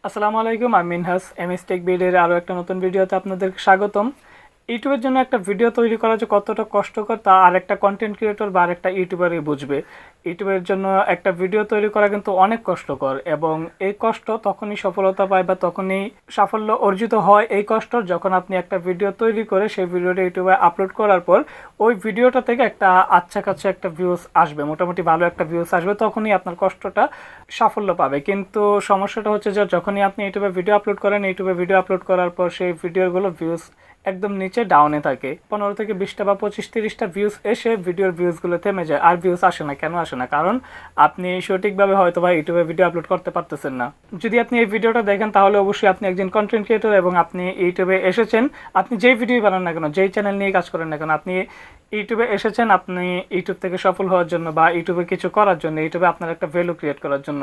আসসালামু আলাইকুম, আমি মিনহাস এমএস টেক বিডের আরও একটা নতুন ভিডিওতে আপনাদের স্বাগতম। ইউটিউবের জন্য একটা ভিডিও তৈরি করা যে কতটা কষ্টকর তা আরেকটা কন্টেন্ট ক্রিয়েটর বা আরেকটা ইউটিউবারই বুঝবে। ইউটিউবের জন্য একটা ভিডিও তৈরি করা কিন্তু অনেক কষ্টকর, এবং এই কষ্ট তখনই সফলতা পায় বা তখনই সাফল্য অর্জিত হয় এই কষ্ট যখন আপনি একটা ভিডিও তৈরি করে সেই ভিডিওটা ইউটিউবে আপলোড করার পর ওই ভিডিওটা থেকে একটা আচ্ছা কাছে একটা ভিউজ আসবে, মোটামুটি ভালো একটা ভিউজ আসবে, তখনই আপনার কষ্টটা সাফল্য পাবে। কিন্তু সমস্যাটা হচ্ছে যে যখনই আপনি ইউটিউবে ভিডিও আপলোড করেন, ইউটিউবে ভিডিও আপলোড করার পর সেই ভিডিওগুলো ভিউজ একদম নিচে ডাউনে থাকে, 15 থেকে 20টা বা 25-30টা ভিউজ এসে ভিডিওর ভিউজগুলো থেমে যায়, আর ভিউজ আসে না। কেন আসে না? কারণ আপনি সঠিকভাবে হয়তো বা ইউটিউবে ভিডিও আপলোড করতে পারতেছেন না। যদি আপনি এই ভিডিওটা দেখেন তাহলে অবশ্যই আপনি একজন কন্টেন্ট ক্রিয়েটর এবং আপনি ইউটিউবে এসেছেন। আপনি যেই ভিডিও বানান না কেন, যেই চ্যানেল নিয়ে কাজ করেন না কেন, আপনি ইউটিউবে এসেছেন আপনি ইউটিউব থেকে সফল হওয়ার জন্য বা ইউটিউবে কিছু করার জন্য, ইউটিউবে আপনার একটা ভ্যালু ক্রিয়েট করার জন্য।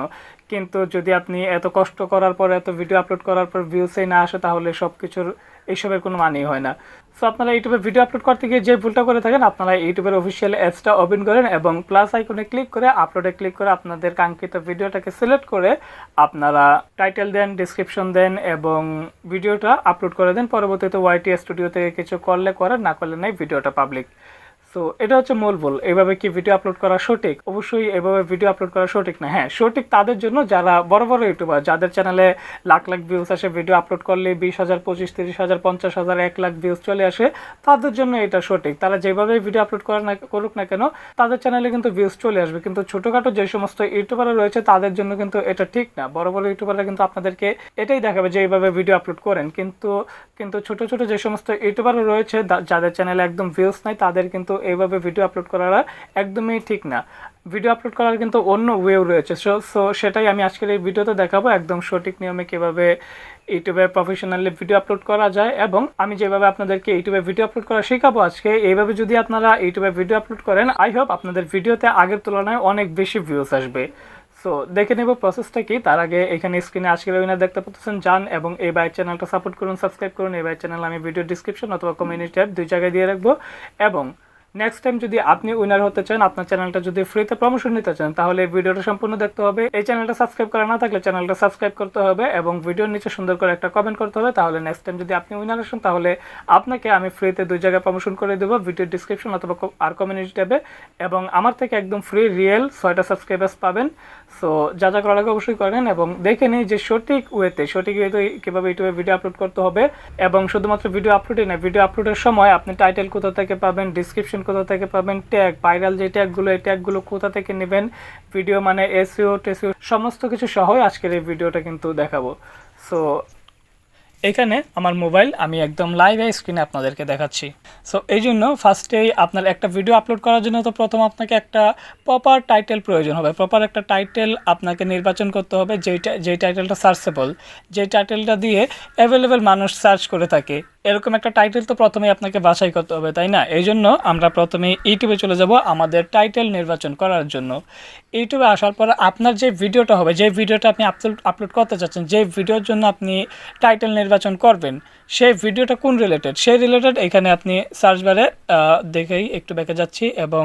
কিন্তু যদি আপনি এত কষ্ট করার পর, এত ভিডিও আপলোড করার পর ভিউসই না আসে, তাহলে সব কিছুর এইসবের কোনো মানেই হয় না। সো আপনারা ইউটিউবে ভিডিও আপলোড করতে গিয়ে যে ভুলটা করে থাকেন, আপনারা ইউটিউবের অফিসিয়াল অ্যাপসটা ওপেন করেন এবং প্লাস আইকনে ক্লিক করে আপলোডে ক্লিক করে আপনাদের কাঙ্ক্ষিত ভিডিওটাকে সিলেক্ট করে আপনারা টাইটেল দেন, ডিসক্রিপশন দেন এবং ভিডিওটা আপলোড করে দেন। পরবর্তীতে ওয়াইটি স্টুডিও থেকে কিছু করলে করেন, না করলে নাই, ভিডিওটা পাবলিক। সো এটা হচ্ছে মূল ভুল। এভাবে কি ভিডিও আপলোড করা সঠিক? অবশ্যই এভাবে ভিডিও আপলোড করা সঠিক না। হ্যাঁ, সঠিক তাদের জন্য যারা বড় বড় ইউটিউবার, যাদের চ্যানেলে লাখ লাখ ভিউজ আসে, ভিডিও আপলোড করলে 20,000, 25, 30,000, 50,000, 1 লাখ ভিউজ চলে আসে, তাদের জন্য এটা সঠিক। তারা যেভাবে ভিডিও আপলোড করুক না কেন, তাদের চ্যানেলে কিন্তু ভিউজ চলে আসবে। কিন্তু ছোটোখাটো যে সমস্ত ইউটিউবাররা রয়েছে তাদের জন্য কিন্তু এটা ঠিক না। বড় বড় ইউটিউবাররা কিন্তু আপনাদেরকে এটাই দেখাবে যে এইভাবে ভিডিও আপলোড করেন, কিন্তু কিন্তু ছোট ছোট যে সমস্ত ইউটিউবাররা রয়েছে যাদের চ্যানেলে একদম ভিউজ নাই, তাদের কিন্তু এইভাবে ভিডিও আপলোড করাটা একদমই ঠিক না। ভিডিও আপলোড করার কিন্তু অন্য ওয়েও রয়েছে। সো সেটাই আমি আজকের এই ভিডিওতে দেখাবো, একদম সঠিক নিয়মে কীভাবে ইউটিউবে প্রফেশনালি ভিডিও আপলোড করা যায়। এবং আমি যেভাবে আপনাদেরকে ইউটিউবে ভিডিও আপলোড করা শেখাবো আজকে, এইভাবে যদি আপনারা ইউটিউবে ভিডিও আপলোড করেন, আই হোপ আপনাদের ভিডিওতে আগের তুলনায় অনেক বেশি ভিউজ আসবে। সো দেখে নেব প্রসেসটা কি। তার আগে এখানে স্ক্রিনে আজকের ওয়েবিনার দেখতে পাচ্ছেন, যান এবং এই বাইক চ্যানেলটা সাপোর্ট করুন, সাবস্ক্রাইব করুন। এই বাইক চ্যানেল আমি ভিডিও ডিসক্রিপশন অথবা কমিউনিটি ট্যাব দুই জায়গায় দিয়ে রাখবো। এবং নেক্সট টাইম যদি আপনি উইনার হতে চান, আপনার চ্যানেলটা যদি ফ্রিতে প্রমোশন নিতে চান, তাহলে এই ভিডিওটা সম্পূর্ণ দেখতে হবে। এই চ্যানেলটা সাবস্ক্রাইব করা না থাকলে চ্যানেলটা সাবস্ক্রাইব করতে হবে এবং ভিডিওর নিচে সুন্দর করে একটা কমেন্ট করতে হবে। তাহলে নেক্সট টাইম যদি আপনি উইনার আসেন, তাহলে আপনাকে আমি ফ্রিতে দুই জায়গায় প্রমোশন করে দেবো, ভিডিও ডিসক্রিপশন অথবা আর কমিউনিটি ট্যাবে। এবং আমার থেকে একদম ফ্রি রিয়েল 6টা সাবস্ক্রাইবার্স পাবেন। সো যা যা করার আগে অবশ্যই করেন এবং দেখে নিই যে সঠিক ওয়েতে কীভাবে ইউটিউবে ভিডিও আপলোড করতে হবে। এবং শুধুমাত্র ভিডিও আপলোডে না, ভিডিও আপলোডের সময় আপনি টাইটেল কোথা থেকে পাবেন, ডিসক্রিপশন কোথা থেকে পাবেন, ট্যাগ, ভাইরাল যে ট্যাগগুলো, এই ট্যাগগুলো কোথা থেকে নেবেন, ভিডিও মানে এসইও টেসইও সমস্ত কিছু সহ আজকের এই ভিডিওটা কিন্তু দেখাবো। সো এখানে আমার মোবাইল, আমি একদম লাইভ স্ক্রিনে আপনাদেরকে দেখাচ্ছি। সো এই জন্য ফার্স্টেই আপনার একটা ভিডিও আপলোড করার জন্য তো প্রথম আপনাকে একটা প্রপার টাইটেল প্রয়োজন হবে। প্রপার একটা টাইটেল আপনাকে নির্বাচন করতে হবে, যেই টাইটেলটা সার্চেবল, যেই টাইটেলটা দিয়ে অ্যাভেলেবেল মানুষ সার্চ করে থাকে, এরকম একটা টাইটেল তো প্রথমেই আপনাকে বাছাই করতে হবে, তাই না? এই জন্য আমরা প্রথমে ইউটিউবে চলে যাব আমাদের টাইটেল নির্বাচন করার জন্য। ইউটিউবে আসার পর আপনার যে ভিডিওটা হবে, যে ভিডিওটা আপনি আপলোড করতে চাচ্ছেন, যে ভিডিওর জন্য আপনি টাইটেল নির্বাচন করবেন, সেই ভিডিওটা কোন রিলেটেড, সেই রিলেটেড এখানে আপনি সার্চ বারে দেখেই একটু ব্যাকে যাচ্ছি এবং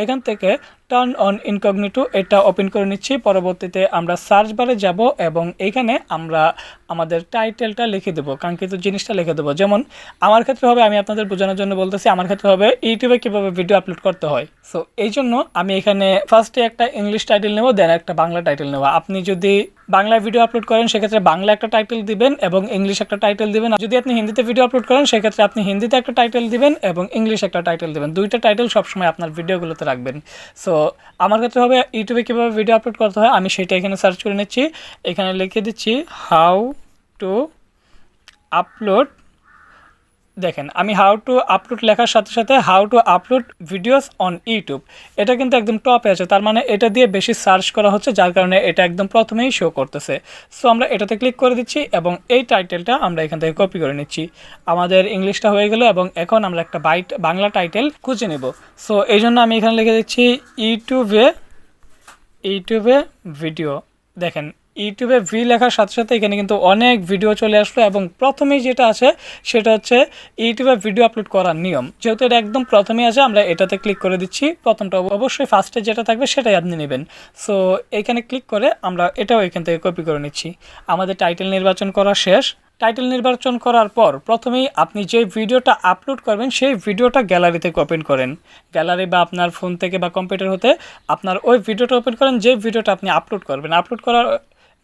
এখান থেকে টার্ন অন ইনকগনিটো এটা ওপেন করে নিচ্ছি। পরবর্তীতে আমরা সার্চ বারে যাব এবং এইখানে আমরা আমাদের টাইটেলটা লিখে দেবো, কাঙ্ক্ষিত জিনিসটা লিখে দেবো। যেমন আমার ক্ষেত্রে হবে, আমি আপনাদের বোঝানোর জন্য বলতেছি, আমার ক্ষেত্রে হবে ইউটিউবে কীভাবে ভিডিও আপলোড করতে হয়। সো এই জন্য আমি এখানে ফার্স্টে একটা ইংলিশ টাইটেল নেব, দেন একটা বাংলা টাইটেল নেব। আপনি যদি বাংলায় ভিডিও আপলোড করেন সেক্ষেত্রে বাংলা একটা টাইটেল দিবেন এবং ইংলিশ একটা টাইটেল দিবেন। যদি আপনি হিন্দিতে ভিডিও আপলোড করেন সেক্ষেত্রে আপনি হিন্দিতে একটা টাইটেল দিবেন এবং ইংলিশ একটা টাইটেল দিবেন। দুইটা টাইটেল সবসময় আপনার ভিডিওগুলোতে রাখবেন। সো আমার ক্ষেত্রে হবে ইউটিউবে কীভাবে ভিডিও আপলোড করতে হয়, আমি সেটা এখানে সার্চ করে নিচ্ছি। এখানে লিখে দিচ্ছি হাউ টু আপলোড। দেখেন, আমি হাউ টু আপলোড লেখার সাথে সাথে how to upload videos on YouTube এটা কিন্তু একদম টপে আছে, তার মানে এটা দিয়ে বেশি সার্চ করা হচ্ছে, যার কারণে এটা একদম প্রথমেই শো করতেছে। সো আমরা এটাতে ক্লিক করে দিচ্ছি এবং এই টাইটেলটা আমরা এখান থেকে কপি করে নিচ্ছি। আমাদের ইংলিশটা হয়ে গেল এবং এখন আমরা একটা বাংলা টাইটেল খুঁজে নেব। সো এই জন্য আমি এখানে লিখে দিচ্ছি ইউটিউবে ভিডিও। দেখেন ইউটিউবে ভি লেখার সাথে সাথে এখানে কিন্তু অনেক ভিডিও চলে আসলো এবং প্রথমেই যেটা আছে সেটা হচ্ছে ইউটিউবে ভিডিও আপলোড করার নিয়ম। যেহেতু এটা একদম প্রথমেই আছে আমরা এটাতে ক্লিক করে দিচ্ছি। প্রথমটা অবশ্যই ফার্স্টে যেটা থাকবে সেটাই আপনি নেবেন। সো এখানে ক্লিক করে আমরা এটাও এখান থেকে কপি করে নিচ্ছি। আমাদের টাইটেল নির্বাচন করা শেষ। টাইটেল নির্বাচন করার পর প্রথমেই আপনি যে ভিডিওটা আপলোড করবেন সেই ভিডিওটা গ্যালারি থেকে ওপেন করেন। গ্যালারি বা আপনার ফোন থেকে বা কম্পিউটার হতে আপনার ওই ভিডিওটা ওপেন করেন যে ভিডিওটা আপনি আপলোড করবেন। আপলোড করার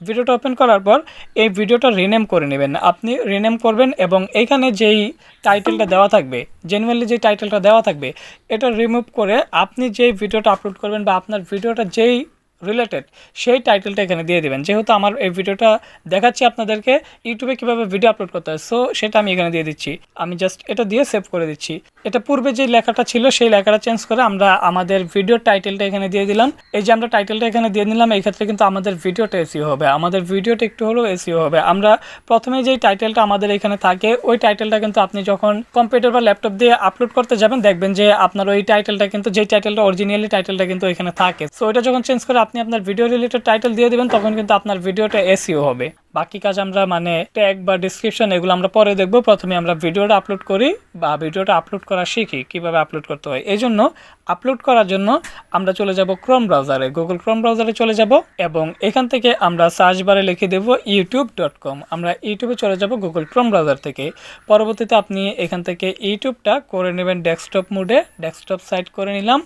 ভিডিওটা ওপেন করার পর এই ভিডিওটা রিনেম করে নেবেন। আপনি রিনেম করবেন এবং এইখানে যেই টাইটেলটা দেওয়া থাকবে, জেনুইনলি যে টাইটেলটা দেওয়া থাকবে, এটা রিমুভ করে আপনি যেই ভিডিওটা আপলোড করবেন বা আপনার ভিডিওটা যেই রিলেটেড সেই টাইটেলটা এখানে দিয়ে দেবেন। যেহেতু আমার এই ভিডিওটা দেখাচ্ছি আপনাদেরকে ইউটিউবে কীভাবে ভিডিও আপলোড করতে হয়, সো সেটা আমি এখানে দিয়ে দিচ্ছি। আমি জাস্ট এটা দিয়ে সেভ করে দিচ্ছি। এটা পূর্বে যে লেখাটা ছিল সেই লেখাটা চেঞ্জ করে আমরা আমাদের ভিডিওর টাইটেলটা এখানে দিয়ে দিলাম। এই যে আমরা টাইটেলটা এখানে দিয়ে দিলাম, এই ক্ষেত্রে কিন্তু আমাদের ভিডিওটা এসইও হবে, আমাদের ভিডিওটা একটু হলেও এসইও হবে। আমরা প্রথমে যেই টাইটেলটা আমাদের এখানে থাকে ওই টাইটেলটা কিন্তু আপনি যখন কম্পিউটার বা ল্যাপটপ দিয়ে আপলোড করতে যাবেন দেখবেন যে আপনার ওই টাইটেলটা কিন্তু যেই টাইটেলটা অরিজিনালি টাইটেলটা কিন্তু এখানে থাকে। সো এটা যখন চেঞ্জ করে আপনি আপনার ভিডিও রিলেটেড টাইটেল দিয়ে দিবেন তখন কিন্তু আপনার ভিডিওটা এসইও হবে। বাকি কাজ আমরা মানে ট্যাগ বা ডিসক্রিপশন এগুলো আমরা পরে দেখব। প্রথমে আমরা ভিডিওটা আপলোড করি বা ভিডিওটা আপলোড করা শিখি কীভাবে আপলোড করতে হয়। এই জন্য আপলোড করার জন্য আমরা চলে যাব ক্রোম ব্রাউজারে, গুগল ক্রোম ব্রাউজারে চলে যাব এবং এখান থেকে আমরা সার্চ বারে লিখে দেব youtube.com। আমরা ইউটিউবে চলে যাব গুগল ক্রোম ব্রাউজার থেকে। পরবর্তীতে আপনি এখান থেকে ইউটিউবটা করে নেবেন ডেস্কটপ মোডে, ডেস্কটপ সাইট করে নিলাম।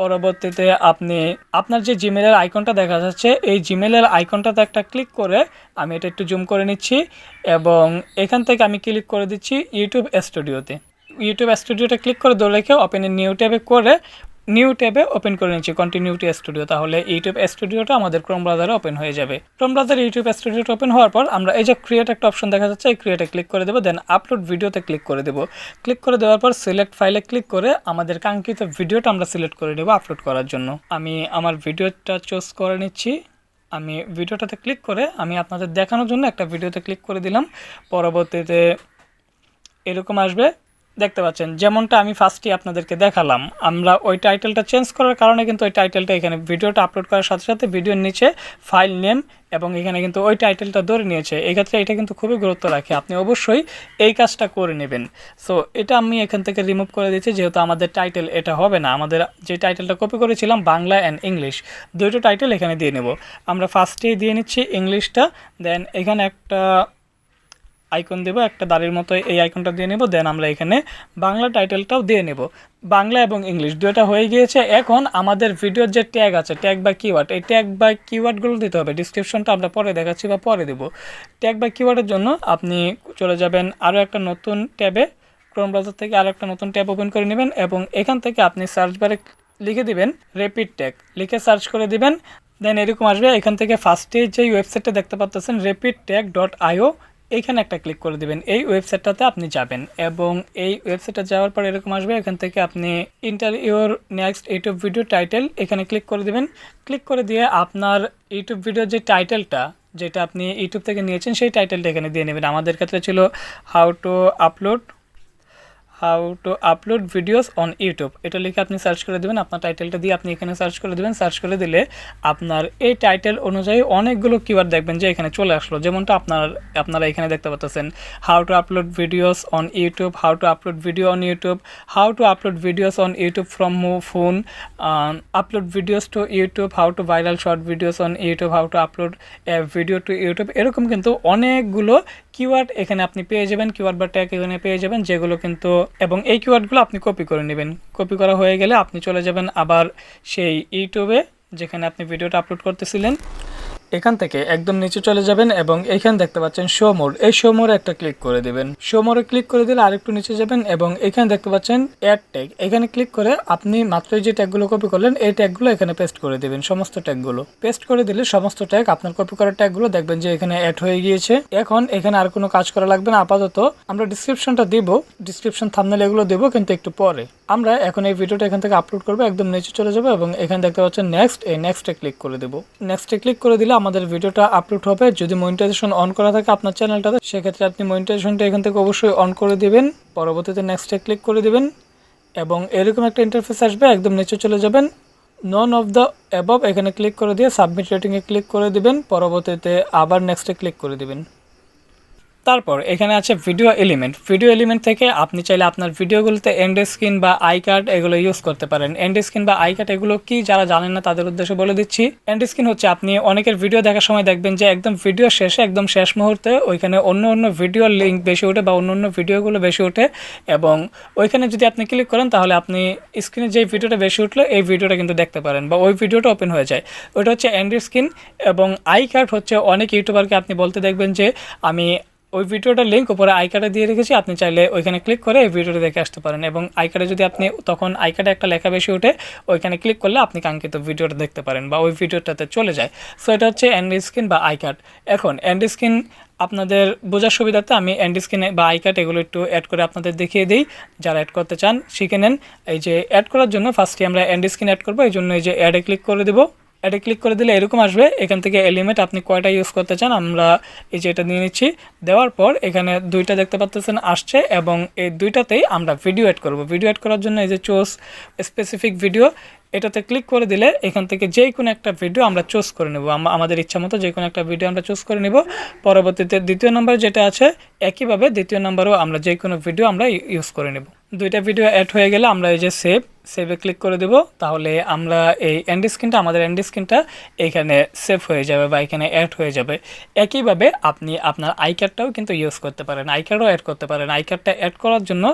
পরবর্তীতে আপনি আপনার যে জিমেলের আইকনটা দেখা যাচ্ছে এই জিমেলের আইকনটাতে একটা ক্লিক করে, আমি এটা একটু জুম করে নিচ্ছি এবং এখান থেকে আমি ক্লিক করে দিচ্ছি ইউটিউব স্টুডিওতে। ইউটিউব স্টুডিওতে ক্লিক করে ধরে রেখে ওপেন এ নিউ ট্যাবে করে নিউ ট্যাবে ওপেন করে নিচ্ছি কন্টিনিউটি স্টুডিও। তাহলে ইউটিউব স্টুডিওটা আমাদের ক্রোম ব্রাউজারে ওপেন হয়ে যাবে। ক্রোম ব্রাউজারে ইউটিউব স্টুডিওটা ওপেন হওয়ার পর আমরা এই যে ক্রিয়েট একটা অপশন দেখা যাচ্ছে এই ক্রিয়েটে ক্লিক করে দেবো, দেন আপলোড ভিডিওতে ক্লিক করে দেবো। ক্লিক করে দেওয়ার পর সিলেক্ট ফাইলে ক্লিক করে আমাদের কাঙ্ক্ষিত ভিডিওটা আমরা সিলেক্ট করে নেব আপলোড করার জন্য। আমি আমার ভিডিওটা চুজ করে নিচ্ছি। আমি ভিডিওটাতে ক্লিক করে আমি আপনাদের দেখানোর জন্য একটা ভিডিওতে ক্লিক করে দিলাম। পরবর্তীতে এরকম আসবে, দেখতে পাচ্ছেন যেমনটা আমি ফার্স্টে আপনাদেরকে দেখালাম। আমরা ওই টাইটেলটা চেঞ্জ করার কারণে কিন্তু ওই টাইটেলটা এখানে ভিডিওটা আপলোড করার সাথে সাথে ভিডিওর নিচে ফাইল নেম এবং এখানে কিন্তু ওই টাইটেলটা ধরে নিয়েছে। এই ক্ষেত্রে এটা কিন্তু খুবই গুরুত্ব রাখে, আপনি অবশ্যই এই কাজটা করে নেবেন। সো এটা আমি এখান থেকে রিমুভ করে দিচ্ছি যেহেতু আমাদের টাইটেল এটা হবে না। আমাদের যে টাইটেলটা কপি করেছিলাম বাংলা অ্যান্ড ইংলিশ দুটো টাইটেল এখানে দিয়ে নেব। আমরা ফার্স্টেই দিয়ে নিচ্ছি ইংলিশটা, দেন এখানে একটা আইকন দেব, একটা দাড়ির মতো এই আইকনটা দিয়ে নেব, দেন আমরা এখানে বাংলা টাইটেলটাও দিয়ে নেব। বাংলা এবং ইংলিশ দুটো হয়ে গিয়েছে। এখন আমাদের ভিডিওর যে ট্যাগ আছে, ট্যাগ বা কিওয়ার্ড, এই ট্যাগ বা কিওয়ার্ডগুলো দিতে হবে। ডিসক্রিপশনটা আমরা পরে দেখাচ্ছি বা পরে দেব। ট্যাগ বা কিওয়ার্ডের জন্য আপনি চলে যাবেন আরও একটা নতুন ট্যাবে, ক্রোম ব্রাউজার থেকে আরও একটা নতুন ট্যাব ওপেন করে নেবেন এবং এখান থেকে আপনি সার্চ বারে লিখে দিবেন রেপিড ট্যাগ, লিখে সার্চ করে দিবেন। দেন এরকম আসবে, এখান থেকে ফার্স্টে যে ওয়েবসাইটটা দেখতে পাচ্ছেন rapidtag.io, এইখানে একটা ক্লিক করে দিবেন। এই ওয়েবসাইটটাতে আপনি যাবেন এবং এই ওয়েবসাইটে যাওয়ার পর এরকম আসবে, এখান থেকে আপনি inter your next YouTube video title এখানে ক্লিক করে দিবেন। ক্লিক করে দিয়ে আপনার ইউটিউব ভিডিওর যে টাইটেলটা যেটা আপনি ইউটিউব থেকে নিয়েছেন সেই টাইটেলটা এখানে দিয়ে নেবেন। আমাদের ক্ষেত্রে ছিল how to upload videos on YouTube, এটা লিখে আপনি সার্চ করে দেবেন। আপনার টাইটেলটা দিয়ে আপনি এখানে সার্চ করে দেবেন। সার্চ করে দিলে আপনার এই টাইটেল অনুযায়ী অনেকগুলো কিওয়ার্ড দেখবেন যে এখানে চলে আসলো। যেমনটা আপনারা এখানে দেখতে পাচ্ছেন, how to upload videos on YouTube, how to upload video on YouTube, how to upload videos on YouTube from phone, upload videos to YouTube, how to viral short videos on YouTube, how to upload video to YouTube. এরকম কিন্তু অনেকগুলো keyword এখানে আপনি পেয়ে যাবেন, keyword বা tag এখানে পেয়ে যাবেন যেগুলো কিন্তু, এবং এই কিওয়ার্ডগুলো আপনি কপি করে নেবেন। কপি করা হয়ে গেলে আপনি চলে যাবেন আবার সেই ইউটিউবে যেখানে আপনি ভিডিওটা আপলোড করতেছিলেন, এখান থেকে একদম নিচে চলে যাবেন এবং এখানে দেখতে পাচ্ছেন শো মোর, এই শো মোরে একটা ক্লিক করে দেবেন। শো মোরে ক্লিক করে দিলে আরেকটু নিচে যাবেন এবং এখানে দেখতে পাচ্ছেন অ্যাড ট্যাগ, এখানে ক্লিক করে আপনি মাত্রই যে ট্যাগগুলো কপি করলেন এই ট্যাগগুলো এখানে পেস্ট করে দেবেন। সমস্ত ট্যাগগুলো পেস্ট করে দিলে সমস্ত ট্যাগ আপনার কপি করা ট্যাগগুলো দেখবেন যে এখানে অ্যাড হয়ে গিয়েছে। এখন এখানে আর কোনো কাজ করা লাগবে না। আপাতত আমরা ডিসক্রিপশনটা দিব, ডিসক্রিপশন থাম্বনেল এগুলো দেবো কিন্তু একটু পরে। আমরা এখন এই ভিডিওটা এখান থেকে আপলোড করবো, একদম নিচে চলে যাবো এবং এখানে দেখতে পাচ্ছেন নেক্সট, এই নেক্সটে ক্লিক করে দেবো। নেক্সটে ক্লিক করে দিলে আমাদের ভিডিওটা আপলোড হবে। যদি মনিটাইজেশন অন করা থাকে আপনার চ্যানেলটাতে সেক্ষেত্রে আপনি মনিটাইজেশনটা এখান থেকে অবশ্যই অন করে দিবেন। পরবর্তীতে নেক্সটে ক্লিক করে দিবেন এবং এরকম একটা ইন্টারফেস আসবে, একদম নিচে চলে যাবেন। নন অফ দ্য অ্যাবভ এখানে ক্লিক করে দিয়ে সাবমিট রেটিংয়ে ক্লিক করে দিবেন, পরবর্তীতে আবার নেক্সটে ক্লিক করে দিবেন। তারপর এখানে আছে ভিডিও এলিমেন্ট। ভিডিও এলিমেন্ট থেকে আপনি চাইলে আপনার ভিডিওগুলোতে এন্ড স্ক্রিন বা আই কার্ড এগুলো ইউজ করতে পারেন। এন্ড স্ক্রিন বা আই কার্ড এগুলো কি যারা জানেন না তাদের উদ্দেশ্যে বলে দিচ্ছি। এন্ড স্ক্রিন হচ্ছে আপনি অনেকের ভিডিও দেখার সময় দেখবেন যে একদম ভিডিও শেষে একদম শেষ মুহূর্তে ওইখানে অন্য অন্য ভিডিওর লিঙ্ক বেশি ওঠে বা অন্য অন্য ভিডিওগুলো বেশি ওঠে, এবং ওইখানে যদি আপনি ক্লিক করেন তাহলে আপনি স্ক্রিনে যে ভিডিওটা বেশি উঠলো এই ভিডিওটা কিন্তু দেখতে পারেন বা ওই ভিডিওটা ওপেন হয়ে যায়। ওইটা হচ্ছে এন্ড স্ক্রিন। এবং আই কার্ড হচ্ছে অনেক ইউটিউবারকে আপনি বলতে দেখবেন যে আমি ওই ভিডিওটার লিঙ্ক উপরে আই কার্ডে দিয়ে রেখেছি, আপনি চাইলে ওইখানে ক্লিক করে এই ভিডিওটা দেখে আসতে পারেন। এবং আই কার্ডে যদি আপনি তখন আই কার্ডে একটা লেখা বেশি ওঠে ওইখানে ক্লিক করলে আপনি কাঙ্ক্ষিত ভিডিওটা দেখতে পারেন বা ওই ভিডিওটাতে চলে যায়। সো এটা হচ্ছে এন্ড স্ক্রিন বা আই কার্ড। এখন এন্ড স্ক্রিন আপনাদের বোঝার সুবিধাতে আমি এন্ড স্ক্রিন বা আই কার্ড এগুলো একটু অ্যাড করে আপনাদের দেখিয়ে দিই, যারা অ্যাড করতে চান শিখে নেন। এই যে অ্যাড করার জন্য ফার্স্টে আমরা এন্ড স্ক্রিন অ্যাড করবো, এই জন্য এই যে অ্যাডে ক্লিক করে দেবো। অ্যাডে ক্লিক করে দিলে এরকম আসবে, এখান থেকে এলিমেন্ট আপনি কয়টা ইউজ করতে চান আমরা এই যে এটা নিয়ে নিচ্ছি। দেওয়ার পর এখানে দুইটা দেখতে পাচ্ছেন আসছে, এবং এই দুইটাতেই আমরা ভিডিও অ্যাড করব। ভিডিও অ্যাড করার জন্য এই যে চুজ স্পেসিফিক ভিডিও এটাতে ক্লিক করে দিলে এখান থেকে যে কোনো একটা ভিডিও আমরা চুজ করে নেব, আমাদের ইচ্ছা মতো যে কোনো একটা ভিডিও আমরা চুজ করে নেব। পরবর্তীতে দ্বিতীয় নাম্বার যেটা আছে একইভাবে দ্বিতীয় নাম্বারও আমরা যে কোনো ভিডিও আমরা ইউজ করে নেব। দুইটা ভিডিও অ্যাড হয়ে গেলে আমরা এই যে সেভে ক্লিক করে দেব, তাহলে আমরা এই এন্ড স্ক্রিনটা আমাদের এন্ড স্ক্রিনটা এখানে সেভ হয়ে যাবে বা এখানে অ্যাড হয়ে যাবে। একইভাবে আপনি আপনার আই কার্ডটাও কিন্তু ইউজ করতে পারেন, আই কার্ডও অ্যাড করতে পারেন। আই কার্ডটা অ্যাড করার জন্য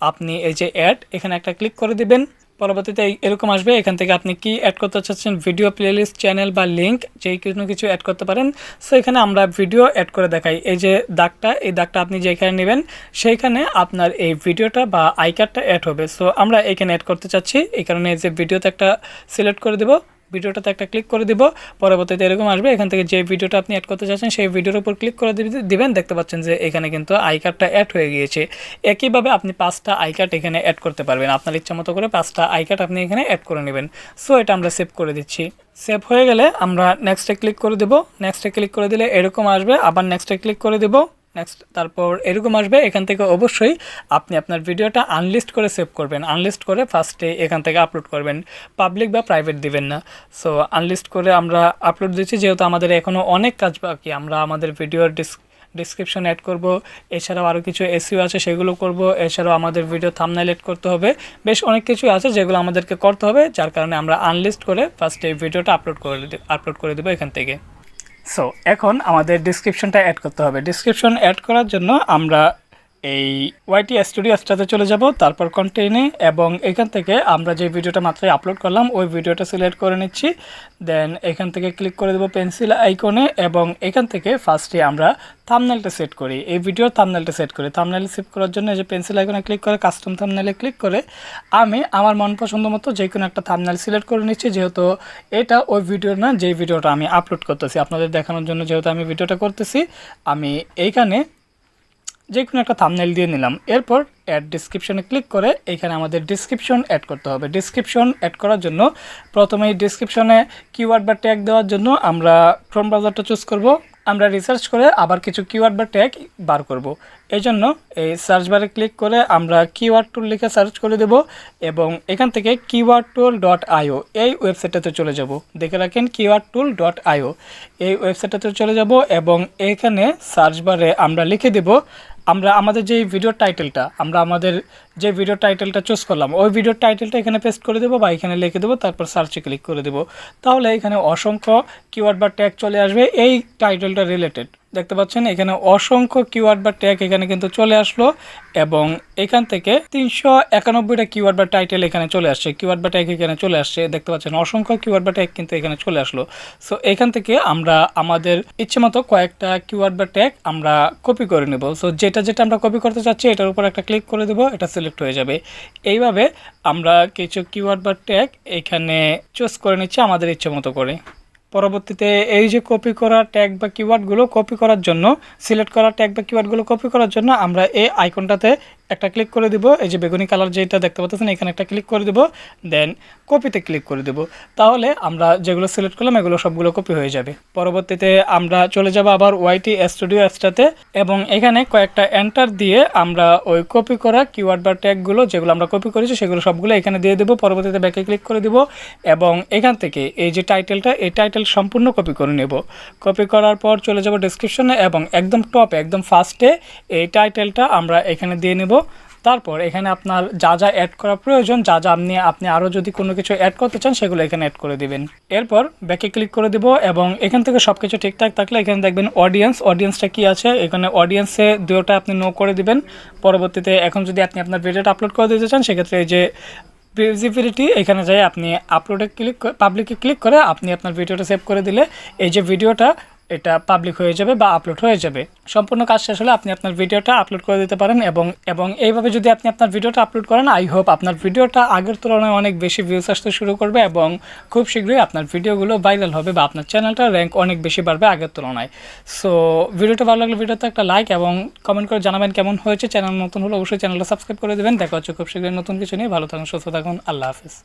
আপনি এই যে অ্যাড এখানে একটা ক্লিক করে দিবেন, পরবর্তীতে এরকম আসবে। এখান থেকে আপনি কি অ্যাড করতে চাচ্ছেন, ভিডিও প্লেলিস্ট, চ্যানেল বা লিঙ্ক, যে কোনো কিছু অ্যাড করতে পারেন। সো এখানে আমরা ভিডিও অ্যাড করে দেখাই, এই যে দাগটা, এই দাগটা আপনি যেখানে নেবেন সেইখানে আপনার এই ভিডিওটা বা আই কার্ডটা অ্যাড হবে। সো আমরা এখানে অ্যাড করতে চাচ্ছি, এই কারণে এই যে ভিডিওতে একটা সিলেক্ট করে দেবো, ভিডিওটাতে একটা ক্লিক করে দিব। পরবর্তীতে এরকম আসবে, এখান থেকে যে ভিডিওটা আপনি অ্যাড করতে চাচ্ছেন সেই ভিডিওর উপর ক্লিক করে দিবেন। দেখতে পাচ্ছেন যে এখানে কিন্তু আই কার্ডটা অ্যাড হয়ে গিয়েছে। একইভাবে আপনি 5টা আই কার্ড এখানে অ্যাড করতে পারবেন, আপনার ইচ্ছা মতো করে 5টা আই কার্ড আপনি এখানে অ্যাড করে নেবেন। সো এটা আমরা সেভ করে দিচ্ছি। সেভ হয়ে গেলে আমরা নেক্সটে ক্লিক করে দেব। নেক্সটে ক্লিক করে দিলে এরকম আসবে, আবার নেক্সটে ক্লিক করে দেব। নেক্সট তারপর এরকম আসবে। এখান থেকে অবশ্যই আপনি আপনার ভিডিওটা আনলিস্ট করে সেভ করবেন, আনলিস্ট করে ফার্স্টে এখান থেকে আপলোড করবেন, পাবলিক বা প্রাইভেট দিবেন না। সো আনলিস্ট করে আমরা আপলোড দিচ্ছি, যেহেতু আমাদের এখনও অনেক কাজ বাকি। আমরা আমাদের ভিডিওর ডিসক্রিপশন অ্যাড করব, এছাড়াও আরও কিছু এসইও আছে সেগুলো করব, এছাড়াও আমাদের ভিডিও থাম্বনেইল অ্যাড করতে হবে, বেশ অনেক কিছু আছে যেগুলো আমাদেরকে করতে হবে, যার কারণে আমরা আনলিস্ট করে ফার্স্টে এই ভিডিওটা আপলোড করে দেবো এখান থেকে। সো এখন আমাদের ডিসক্রিপশনটা অ্যাড করতে হবে। ডিসক্রিপশন অ্যাড করার জন্য আমরা এই ওয়াইটি স্টুডিওসটাতে চলে যাব, তারপর কন্টেইনে, এবং এখান থেকে আমরা যে ভিডিওটা মাত্রই আপলোড করলাম ওই ভিডিওটা সিলেক্ট করে নিচ্ছি। দেন এখান থেকে ক্লিক করে দেবো পেন্সিল আইকনে, এবং এখান থেকে ফার্স্টে আমরা থাম্বনেইলটা সেট করি, এই ভিডিওর থাম্বনেইলটা সেট করি। থাম্বনেইল সেভ করার জন্য এই যে পেন্সিল আইকনে ক্লিক করে কাস্টম থাম্বনেইলে ক্লিক করে আমি আমার মন পছন্দ মতো যে কোনো একটা থাম্বনেইল সিলেক্ট করে নিচ্ছি, যেহেতু এটা ওই ভিডিও না যেই ভিডিওটা আমি আপলোড করতেছি, আপনাদের দেখানোর জন্য যেহেতু আমি ভিডিওটা করতেছি, আমি এইখানে যে কোনো একটা থাম্বনেইল দিয়ে নিলাম। এরপর অ্যাড ডিসক্রিপশনে ক্লিক করে এখানে আমাদের ডিসক্রিপশন অ্যাড করতে হবে। ডিসক্রিপশন অ্যাড করার জন্য প্রথমেই ডিসক্রিপশনে কিওয়ার্ড বা ট্যাগ দেওয়ার জন্য আমরা ক্রোম ব্রাউজারটা চুজ করব। আমরা রিসার্চ করে আবার কিছু কিওয়ার্ড বা ট্যাগ বার করব। এই জন্য এই সার্চ বারে ক্লিক করে আমরা কিওয়ার্ড টুল লিখে সার্চ করে দেব, এবং এখান থেকে keywordtool.io এই ওয়েবসাইটটাতে চলে যাব। দেখে রাখেন keywordtool.io এই ওয়েবসাইটটাতে চলে যাব, এবং এখানে সার্চ বারে আমরা লিখে দেব আমরা আমাদের যে ভিডিও টাইটেলটা, আমরা আমাদের যে ভিডিও টাইটেলটা চুজ করলাম ওই ভিডিওর টাইটেলটা এখানে পেস্ট করে দেবো বা এখানে লিখে দেবো, তারপর সার্চে ক্লিক করে দেবো। তাহলে এখানে অসংখ্য কিওয়ার্ড বা ট্যাগ চলে আসবে এই টাইটেলটা রিলেটেড। দেখতে পাচ্ছেন এখানে অসংখ্য কিওয়ার্ড বা ট্যাগ এখানে কিন্তু চলে আসলো, এবং এখান থেকে 391টা কিওয়ার্ড বা টাইটেল এখানে চলে আসছে, কিওয়ার্ড বা ট্যাগ এখানে চলে আসছে। দেখতে পাচ্ছেন অসংখ্য কিওয়ার্ড বা ট্যাগ কিন্তু এখানে চলে আসলো। সো এখান থেকে আমরা আমাদের ইচ্ছে মতো কয়েকটা কিওয়ার্ড বা ট্যাগ আমরা কপি করে নেব। সো যেটা আমরা কপি করতে চাচ্ছি এটার উপর একটা ক্লিক করে দেবো, এটা সিলেক্ট হয়ে যাবে। এইভাবে আমরা কিছু কিওয়ার্ড বা ট্যাগ এখানে চুজ করে নিচ্ছি আমাদের ইচ্ছে মতো করে। পরবর্তীতে এই যে কপি করা ট্যাগ বা কিওয়ার্ডগুলো কপি করার জন্য, সিলেক্ট করা ট্যাগ বা কিওয়ার্ডগুলো কপি করার জন্য আমরা এই আইকনটাতে একটা ক্লিক করে দিব, এই যে বেগুনি কালার যেটা দেখতে পাচ্ছেন এখানে একটা ক্লিক করে দিব, দেন কপিতে ক্লিক করে দেব। তাহলে আমরা যেগুলো সিলেক্ট করলাম এগুলো সবগুলো কপি হয়ে যাবে। পরবর্তীতে আমরা চলে যাব আবার ওয়াইটি স্টুডিও অ্যাপসটাতে এবং এখানে কয়েকটা এন্টার দিয়ে আমরা ওই কপি করা কিওয়ার্ড বা ট্যাগগুলো যেগুলো আমরা কপি করেছি সেগুলো সবগুলো এখানে দিয়ে দেবো। পরবর্তীতে ব্যাকে ক্লিক করে দিব এবং এখান থেকে এই যে টাইটেলটা, এই টাইটেল সম্পূর্ণ কপি করে নেব। কপি করার পর চলে যাব ডেসক্রিপশনে এবং একদম টপে একদম ফার্স্টে এই টাইটেলটা আমরা এখানে দিয়ে নেব। তারপর এখানে আপনার যা যা অ্যাড করা প্রয়োজন, যা যা আপনি আরও যদি কোনো কিছু অ্যাড করতে চান সেগুলো এখানে অ্যাড করে দিবেন। এরপর ব্যাকে ক্লিক করে দিব এবং এখান থেকে সব কিছু ঠিকঠাক থাকলে এখানে দেখবেন অডিয়েন্সটা কি আছে, এখানে অডিয়েন্সে দুটোটা আপনি নো করে দিবেন। পরবর্তীতে এখন যদি আপনি আপনার ভিডিওটা আপলোড করে দিতে চান সেক্ষেত্রে এই যে ভিজিবিলিটি এখানে যাই আপনি আপলোডে পাবলিকে ক্লিক করে আপনি আপনার ভিডিওটা সেভ করে দিলে এই যে ভিডিওটা এটা পাবলিক হয়ে যাবে বা আপলোড হয়ে যাবে। সম্পূর্ণ কাজ শেষ হলে আপনি আপনার ভিডিওটা আপলোড করে দিতে পারেন এবং এইভাবে যদি আপনি আপনার ভিডিওটা আপলোড করেন আই হোপ আপনার ভিডিওটা আগের তুলনায় অনেক বেশি ভিউজ আসতে শুরু করবে এবং খুব শীঘ্রই আপনার ভিডিওগুলো ভাইরাল হবে বা আপনার চ্যানেলটার র্যাঙ্ক অনেক বেশি বাড়বে আগের তুলনায়। সো ভিডিওটা ভালো লাগলে ভিডিওতে একটা লাইক এবং কমেন্ট করে জানাবেন কেমন হয়েছে। চ্যানেল নতুন হলে অবশ্যই চ্যানেলটা সাবস্ক্রাইব করে দেবেন। দেখা হচ্ছে খুব শীঘ্রই নতুন কিছু নিয়ে। ভালো থাকুন, সুস্থ থাকুন, আল্লাহ হাফিজ।